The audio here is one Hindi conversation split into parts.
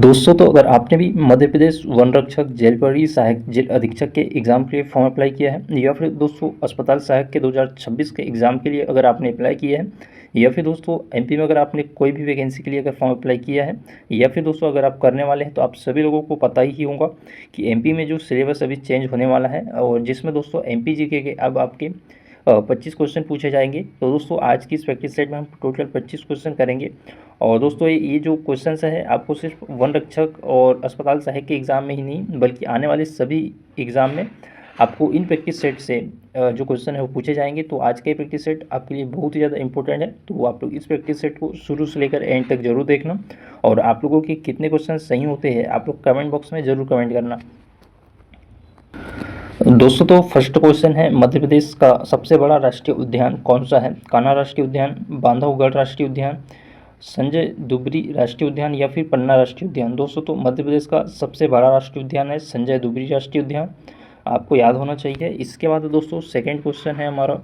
दोस्तों, तो अगर आपने भी मध्य प्रदेश वन रक्षक, जेल प्रहरी, सहायक जेल अधीक्षक के एग्ज़ाम के लिए फॉर्म अप्लाई किया है, या फिर दोस्तों अस्पताल सहायक के 2026 के एग्ज़ाम के लिए अगर आपने अप्लाई किया है, या फिर दोस्तों एमपी में अगर आपने कोई भी वैकेंसी के लिए अगर फॉर्म अप्लाई किया है, या फिर दोस्तों अगर आप करने वाले हैं, तो आप सभी लोगों को पता ही होगा कि एमपी में जो सिलेबस अभी चेंज होने वाला है और जिसमें दोस्तों एमपी जीके के अब आपके 25 क्वेश्चन पूछे जाएंगे। तो दोस्तों आज की इस प्रैक्टिस सेट में हम टोटल 25 क्वेश्चन करेंगे। और दोस्तों ये जो क्वेश्चन है आपको सिर्फ वन रक्षक और अस्पताल सहायक के एग्ज़ाम में ही नहीं बल्कि आने वाले सभी एग्ज़ाम में आपको इन प्रैक्टिस सेट से जो क्वेश्चन है वो पूछे जाएंगे। तो आज का ये प्रैक्टिस सेट आपके लिए बहुत ही ज़्यादा इंपॉर्टेंट है, तो आप लोग इस प्रैक्टिस सेट को शुरू से लेकर एंड तक जरूर देखना। और आप लोगों के कितने क्वेश्चन सही होते हैं आप लोग कमेंट बॉक्स में ज़रूर कमेंट करना। दोस्तों, तो फर्स्ट क्वेश्चन है, मध्य प्रदेश का सबसे बड़ा राष्ट्रीय उद्यान कौन सा है? कान्हा राष्ट्रीय उद्यान, बांधवगढ़ राष्ट्रीय उद्यान, संजय दुबरी राष्ट्रीय उद्यान या फिर पन्ना राष्ट्रीय उद्यान। दोस्तों, तो मध्य प्रदेश का सबसे बड़ा राष्ट्रीय उद्यान है संजय दुबरी राष्ट्रीय उद्यान, आपको याद होना चाहिए। इसके बाद दोस्तों सेकंड क्वेश्चन है हमारा,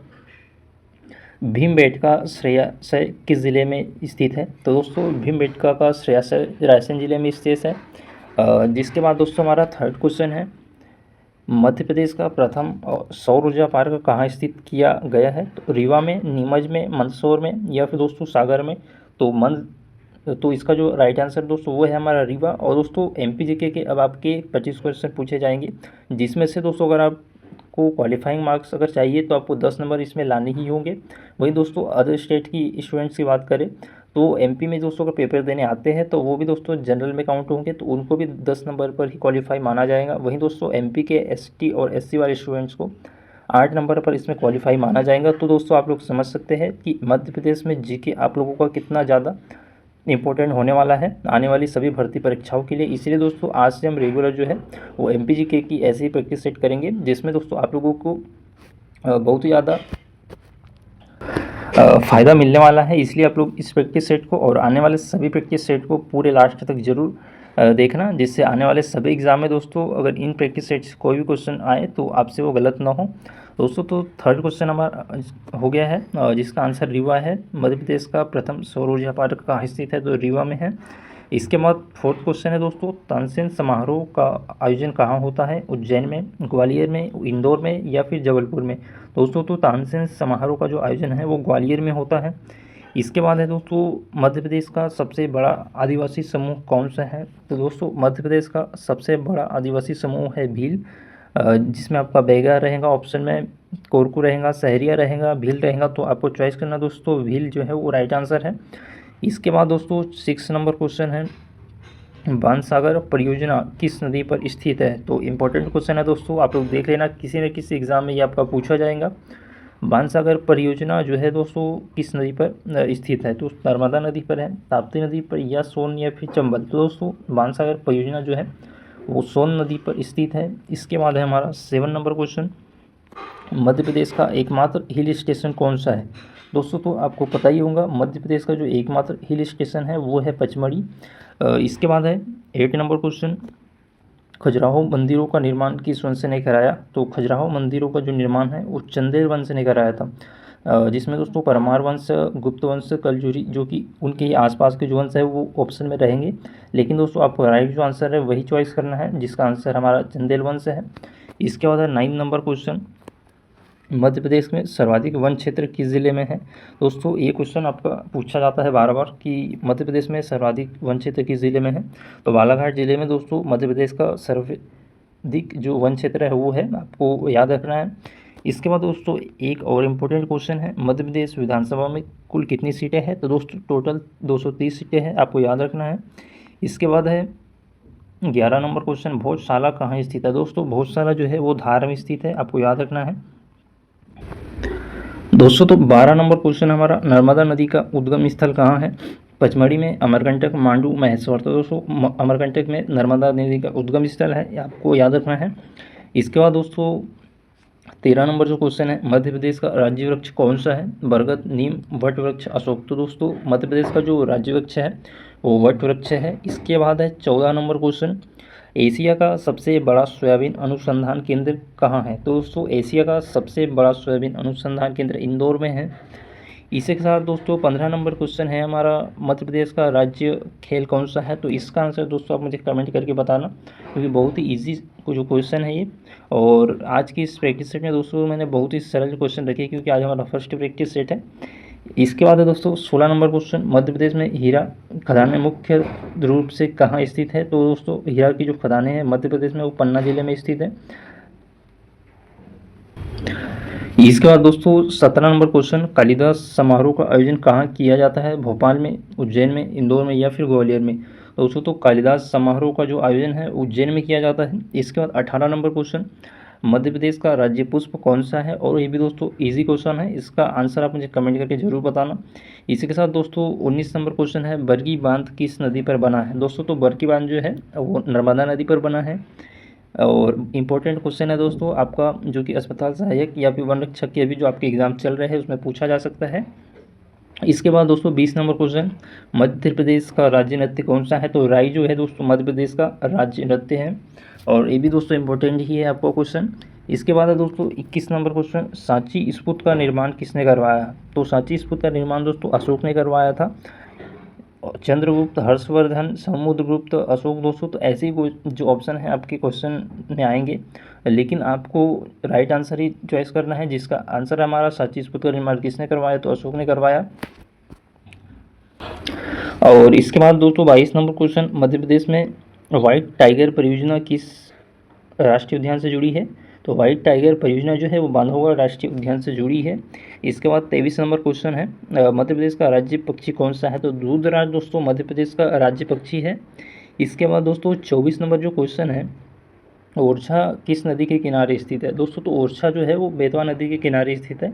भीमबेटका श्रेयासय किस ज़िले में स्थित है? तो दोस्तों भीमबेटका का श्रेयासय रायसेन ज़िले में स्थित है। जिसके बाद दोस्तों हमारा थर्ड क्वेश्चन है, मध्य प्रदेश का प्रथम सौर ऊर्जा पार्क कहाँ स्थित किया गया है? तो रीवा में, नीमच में, मंदसौर में या फिर दोस्तों सागर में। तो इसका जो राइट आंसर दोस्तों वो है हमारा रीवा। और दोस्तों एमपी जीके के अब आपके 25 क्वेश्चन पूछे जाएंगे, जिसमें से दोस्तों अगर आपको क्वालिफाइंग मार्क्स अगर चाहिए तो आपको 10 नंबर इसमें लाने ही होंगे। वहीं दोस्तों अदर स्टेट की स्टूडेंट्स की बात करें तो एमपी में दोस्तों अगर पेपर देने आते हैं तो वो भी दोस्तों जनरल में काउंट होंगे, तो उनको भी 10 नंबर पर ही क्वालिफाई माना जाएगा। वहीं दोस्तों एमपी के एसटी और एससी वाले स्टूडेंट्स को 8 नंबर पर इसमें क्वालिफाई माना जाएगा। तो दोस्तों आप लोग समझ सकते हैं कि मध्य प्रदेश में जीके आप लोगों का कितना ज़्यादा इंपॉर्टेंट होने वाला है आने वाली सभी भर्ती परीक्षाओं के लिए। इसलिए दोस्तों आज से हम रेगुलर जो है वो एमपी जीके की ऐसी ही प्रैक्टिस सेट करेंगे, जिसमें दोस्तों आप लोगों को बहुत ही ज़्यादा फ़ायदा मिलने वाला है। इसलिए आप लोग इस प्रैक्टिस सेट को और आने वाले सभी प्रैक्टिस सेट को पूरे लास्ट तक जरूर देखना, जिससे आने वाले सभी एग्जाम में दोस्तों अगर इन प्रैक्टिस सेट से कोई भी क्वेश्चन आए तो आपसे वो गलत ना हो। दोस्तों तो थर्ड क्वेश्चन हमारा हो गया है, जिसका आंसर रीवा है। मध्य प्रदेश का प्रथम सौर ऊर्जा पार्क कहाँ स्थित है? तो रीवा में है। इसके बाद फोर्थ क्वेश्चन है दोस्तों, तानसेन समारोह का आयोजन कहाँ होता है? उज्जैन में, ग्वालियर में, इंदौर में या फिर जबलपुर में। दोस्तों तो तानसेन समारोह का जो आयोजन है वो ग्वालियर में होता है। इसके बाद है दोस्तों, मध्य प्रदेश का सबसे बड़ा आदिवासी समूह कौन सा है? तो दोस्तों मध्य प्रदेश का सबसे बड़ा आदिवासी समूह है भील, जिसमें आपका बैगा रहेगा ऑप्शन में, कोरकू रहेगा, सहरिया रहेगा, भील रहेगा। तो आपको चॉइस करना दोस्तों, भील जो है वो राइट आंसर है। इसके बाद दोस्तों 6 नंबर क्वेश्चन है, बाणसागर परियोजना किस नदी पर स्थित है? तो इम्पोर्टेंट क्वेश्चन है दोस्तों, आप लोग देख लेना, किसी न किसी एग्जाम में ये आपका पूछा जाएगा। बाणसागर परियोजना जो है दोस्तों किस नदी पर स्थित है? तो नर्मदा नदी पर है, ताप्ती नदी पर या सोन या फिर चंबल। तो दोस्तों बाणसागर परियोजना जो है वो सोन नदी पर स्थित है। इसके बाद है हमारा 7 नंबर क्वेश्चन, मध्य प्रदेश का एकमात्र हिल स्टेशन कौन सा है? दोस्तों तो आपको पता ही होगा मध्य प्रदेश का जो एकमात्र हिल स्टेशन है वो है पचमढ़ी। इसके बाद है 8 नंबर क्वेश्चन, खजुराहो मंदिरों का निर्माण किस वंश ने कराया? तो खजुराहो मंदिरों का जो निर्माण है वो चंदेल वंश ने कराया था, जिसमें दोस्तों परमार वंश, गुप्त वंश, कलजुरी जो कि उनके आसपास के जो वंश है वो ऑप्शन में रहेंगे। लेकिन दोस्तों आपको राइट जो आंसर है वही चॉइस करना है, जिसका आंसर हमारा चंदेल वंश है। इसके बाद है 9 नंबर क्वेश्चन, मध्य प्रदेश में सर्वाधिक वन क्षेत्र किस ज़िले में है? दोस्तों ये क्वेश्चन आपका पूछा जाता है बार बार कि मध्य प्रदेश में सर्वाधिक वन क्षेत्र किस ज़िले में है? तो बालाघाट ज़िले में दोस्तों मध्य प्रदेश का सर्वाधिक जो वन क्षेत्र है वो है, आपको याद रखना है। इसके बाद दोस्तों एक और इम्पोर्टेंट क्वेश्चन है, मध्य प्रदेश विधानसभा में कुल कितनी सीटें हैं? तो दोस्तों टोटल 230 सीटें हैं, आपको याद रखना है। इसके बाद है 11 नंबर क्वेश्चन, भोजशाला कहाँ स्थित है? दोस्तों भोजशाला जो है वो धार में स्थित है, आपको याद रखना है। दोस्तों तो 12 नंबर क्वेश्चन हमारा, नर्मदा नदी का उद्गम स्थल कहाँ है? पचमढ़ी में, अमरकंटक, मांडू, महेश्वर। तो दोस्तों अमरकंटक में नर्मदा नदी का उद्गम स्थल है, आपको याद रखना है। इसके बाद दोस्तों 13 नंबर जो क्वेश्चन है, मध्य प्रदेश का राज्य वृक्ष कौन सा है? बरगद, नीम, वट वृक्ष, अशोक। तो दोस्तों मध्य प्रदेश का जो राज्य वृक्ष है वो वट वृक्ष है। इसके बाद है 14 नंबर क्वेश्चन, एशिया का सबसे बड़ा सोयाबीन अनुसंधान केंद्र कहाँ है? तो दोस्तों एशिया का सबसे बड़ा सोयाबीन अनुसंधान केंद्र इंदौर में है। इसी के साथ दोस्तों 15 नंबर क्वेश्चन है हमारा, मध्य प्रदेश का राज्य खेल कौन सा है। तो इसका आंसर दोस्तों आप मुझे कमेंट करके बताना, क्योंकि बहुत ही ईजी जो क्वेश्चन है ये। और आज की इस प्रैक्टिस सेट में दोस्तों मैंने बहुत ही सरल क्वेश्चन रखे, क्योंकि आज हमारा फर्स्ट प्रैक्टिस सेट है। इसके बाद है दोस्तों 16 नंबर क्वेश्चन, मध्य प्रदेश में हीरा खदानें मुख्य रूप से कहाँ स्थित है। तो दोस्तों हीरा की जो खदानें हैं मध्य प्रदेश में वो पन्ना जिले में स्थित है। इसके बाद दोस्तों 17 नंबर क्वेश्चन, कालिदास समारोह का आयोजन कहाँ किया जाता है। भोपाल में, उज्जैन में, इंदौर में या फिर ग्वालियर में। दोस्तों तो कालिदास समारोह का जो आयोजन है उज्जैन में किया जाता है। इसके बाद 18 नंबर क्वेश्चन, मध्य प्रदेश का राज्य पुष्प कौन सा है। और ये भी दोस्तों इजी क्वेश्चन है, इसका आंसर आप मुझे कमेंट करके जरूर बताना। इसी के साथ दोस्तों 19 नंबर क्वेश्चन है, बरगी बांध किस नदी पर बना है। दोस्तों तो बरगी बांध जो है वो नर्मदा नदी पर बना है। और इम्पोर्टेंट क्वेश्चन है दोस्तों आपका, जो कि अस्पताल सहायक या फिर वन रक्षक के अभी जो आपके एग्जाम चल रहे हैं उसमें पूछा जा सकता है। इसके बाद दोस्तों 20 नंबर क्वेश्चन, मध्य प्रदेश का राज्य नृत्य कौन सा है। तो राई जो है दोस्तों मध्य प्रदेश का राज्य नृत्य है, और ये भी दोस्तों इम्पोर्टेंट ही है आपका क्वेश्चन। इसके बाद है दोस्तों 21 नंबर क्वेश्चन, सांची स्तूप का निर्माण किसने करवाया। तो सांची स्तूप का निर्माण दोस्तों अशोक ने करवाया था। चंद्रगुप्त, हर्षवर्धन, समुद्रगुप्त, अशोक। दोस्तों तो ऐसे ही जो ऑप्शन है आपके क्वेश्चन में आएंगे, लेकिन आपको राइट आंसर ही चॉइस करना है, जिसका आंसर हमारा सांची स्तूप का निर्माण किसने करवाया। तो अशोक ने करवाया। और इसके बाद दोस्तों 22 नंबर क्वेश्चन, मध्य प्रदेश में व्हाइट टाइगर परियोजना किस राष्ट्रीय उद्यान से जुड़ी है। तो व्हाइट टाइगर परियोजना जो है वो बांधवगढ़ राष्ट्रीय उद्यान से जुड़ी है। इसके बाद 23 नंबर क्वेश्चन है, मध्य प्रदेश का राज्य पक्षी कौन सा है। तो दूरदराज दोस्तों मध्य प्रदेश का राज्य पक्षी है। इसके बाद दोस्तों 24 नंबर जो क्वेश्चन है, ओरछा किस नदी के किनारे स्थित है। दोस्तों तो ओरछा जो है वो बेतवा नदी के किनारे स्थित है,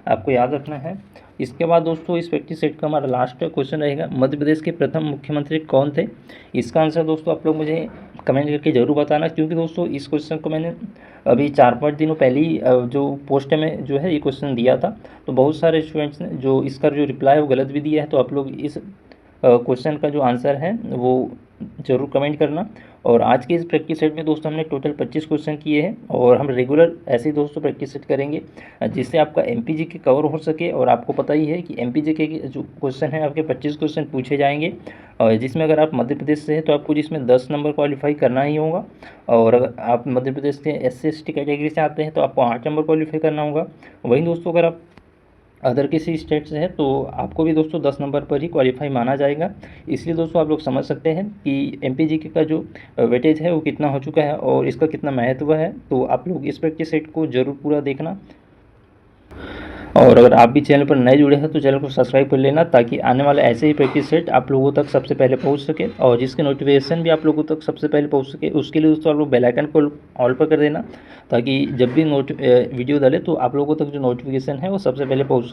आपको याद रखना है। इसके बाद दोस्तों इस प्रैक्टिस सेट का हमारा लास्ट क्वेश्चन रहेगा, मध्य प्रदेश के प्रथम मुख्यमंत्री कौन थे। इसका आंसर दोस्तों आप लोग मुझे कमेंट करके ज़रूर बताना, क्योंकि दोस्तों इस क्वेश्चन को मैंने अभी 4-5 दिनों पहले ही जो पोस्ट में जो है ये क्वेश्चन दिया था। तो बहुत सारे स्टूडेंट्स ने जो इसका जो रिप्लाई है वो गलत भी दिया है। तो आप लोग इस क्वेश्चन का जो आंसर है वो ज़रूर कमेंट करना। और आज के इस प्रैक्टिस सेट में दोस्तों हमने टोटल 25 क्वेश्चन किए हैं, और हम रेगुलर ऐसे ही दोस्तों प्रैक्टिस सेट करेंगे, जिससे आपका एमपीजी के कवर हो सके। और आपको पता ही है कि एमपीजी के जो क्वेश्चन हैं आपके 25 क्वेश्चन पूछे जाएंगे, और जिसमें अगर आप मध्य प्रदेश से हैं तो आपको जिसमें 10 नंबर क्वालिफाई करना ही होगा। और अगर आप मध्य प्रदेश के SC/ST कैटेगरी से आते हैं तो आपको 8 नंबर क्वालिफाई करना होगा। वहीं दोस्तों अगर आप अदर किसी स्टेट से है तो आपको भी दोस्तों 10 नंबर पर ही क्वालिफाई माना जाएगा। इसलिए दोस्तों आप लोग समझ सकते हैं कि एमपीजीके का जो वेटेज है वो कितना हो चुका है और इसका कितना महत्व है। तो आप लोग इस प्रैक्टिस सेट को जरूर पूरा देखना। और अगर आप भी चैनल पर नए जुड़े हैं तो चैनल को सब्सक्राइब कर लेना, ताकि आने वाले ऐसे ही प्रैक्टिस सेट आप लोगों तक सबसे पहले पहुंच सके, और जिसके नोटिफिकेशन भी आप लोगों तक सबसे पहले पहुंच सके। उसके लिए दोस्तों आप लोग बेल आइकन को ऑल पर कर देना, ताकि जब भी वीडियो डाले तो आप लोगों तक जो नोटिफिकेशन है वो सबसे पहले पहुँच सके।